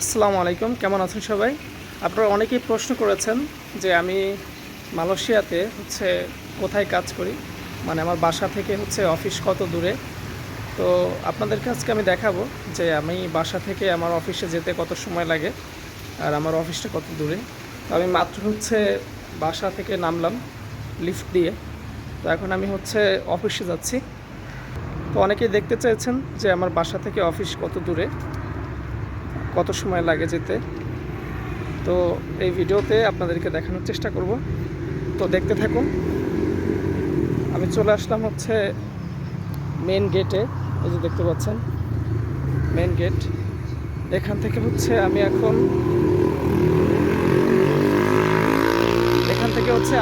আসসালামু আলাইকুম, কেমন আছেন সবাই? আপনারা অনেকেই প্রশ্ন করেছেন যে আমি মালয়েশিয়াতে কোথায় কাজ করি, মানে আমার বাসা থেকে অফিস কত দূরে। তো আপনাদেরকে আজকে আমি দেখাবো যে আমি বাসা থেকে আমার অফিসে যেতে কত সময় লাগে আর আমার অফিসটা কত দূরে। তো আমি মাত্র বাসা থেকে নামলাম লিফট দিয়ে। তো এখন আমি অফিসে যাচ্ছি। তো অনেকেই দেখতে চেয়েছেন যে আমার বাসা থেকে অফিস কত দূরে, কত সময় লাগে যেতে। তো এই ভিডিওতে আপনাদেরকে দেখানোর চেষ্টা করব, তো দেখতে থাকুন। আমি চলে আসলাম মেন গেটে। এই যে দেখতে পাচ্ছেন মেন গেট। এখান থেকে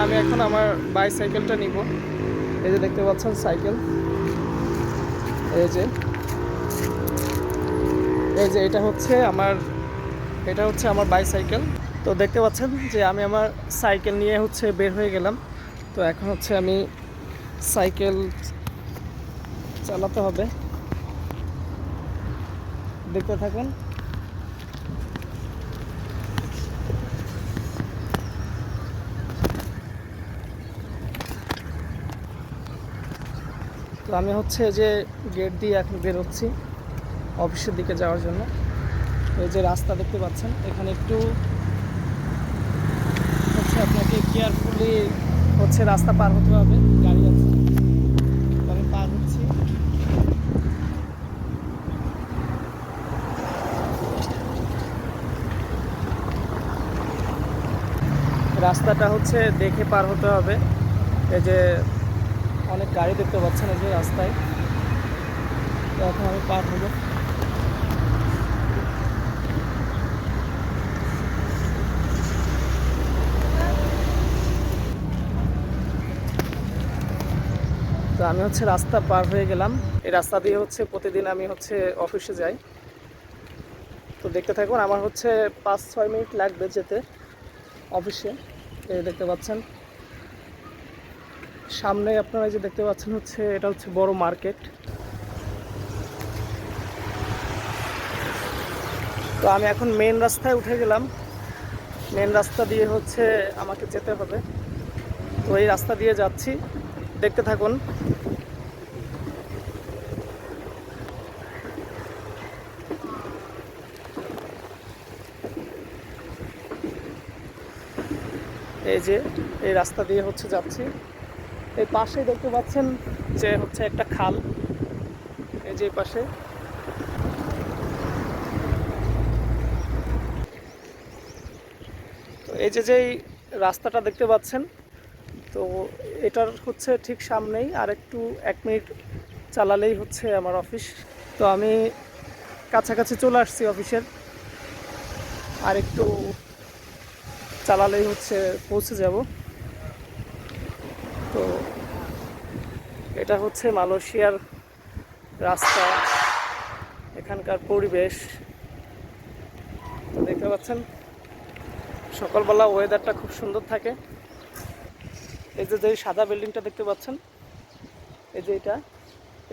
আমি এখন আমার বাইসাইকেলটা নিব। এই যে দেখতে পাচ্ছেন সাইকেল, এই যে এই যে এটা হচ্ছে আমার বাইসাইকেল। তো দেখতে পাচ্ছেন যে আমি আমার সাইকেল নিয়ে বের হয়ে গেলাম। তো এখন আমি সাইকেল চালাতে হবে, দেখতে থাকুন। তো আমি যে গেট দিয়ে এখন বেরোচ্ছি অফিসের দিকে যাওয়ার জন্য। এই যে রাস্তা দেখতে পাচ্ছেন, এখানে একটু আপনাকে কেয়ারফুলি রাস্তা পার হতে হবে, গাড়ি আছে। তো আমি পার হচ্ছি। রাস্তাটা দেখে পার হতে হবে। এই যে অনেক গাড়ি দেখতে পাচ্ছেন এই যে রাস্তায়। তো এখন আমি পার হব। তো আমি রাস্তা পার হয়ে গেলাম। এই রাস্তা দিয়ে প্রতিদিন আমি অফিসে যাই। তো দেখতে থাকুন, আমার 5-6 মিনিট লাগবে যেতে অফিসে। এই দেখতে পাচ্ছেন সামনে, আপনারা যে দেখতে পাচ্ছেন এটা বড় মার্কেট। তো আমি এখন মেন রাস্তায় উঠে গেলাম। মেন রাস্তা দিয়ে আমাকে যেতে হবে। তো এই রাস্তা দিয়ে যাচ্ছি, দেখতে থাকুন। এই যে এই রাস্তা দিয়ে যাচ্ছি। এই পাশে দেখতে পাচ্ছেন যে একটা খাল। এই যে পাশে। তো এই যে যেই রাস্তাটা দেখতে পাচ্ছেন, তো এটার ঠিক সামনেই আর একটু 1 মিনিট চালালেই আমার অফিস। তো আমি কাছাকাছি চলে আসছি অফিসের, আর একটু চালালেই পৌঁছে যাব। তো এটা মালয়েশিয়ার রাস্তা, এখানকার পরিবেশ। তো দেখতে পাচ্ছেন সকালবেলা ওয়েদারটা খুব সুন্দর থাকে। এই যে যে সাদা বিল্ডিংটা দেখতে পাচ্ছেন, এই যে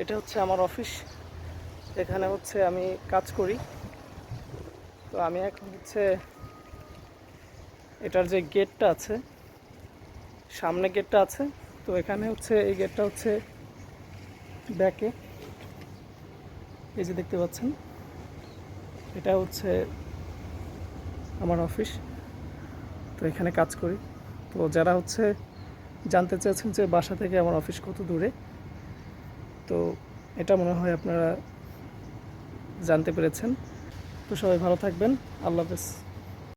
এটা আমার অফিস। এখানে আমি কাজ করি। তো আমি এখন এটার যে গেটটা আছে, সামনে গেটটা আছে, তো এখানে এই গেটটা ব্যাকে। এই যে দেখতে পাচ্ছেন এটা আমার অফিস। তো এখানে কাজ করি। তো যারা জানতে চেয়েছেন যে বাসা থেকে আমার অফিস কত দূরে, তো এটা মনে হয় আপনারা জানতে পেরেছেন। তো সবাই ভালো থাকবেন। আল্লাহ হাফেজ।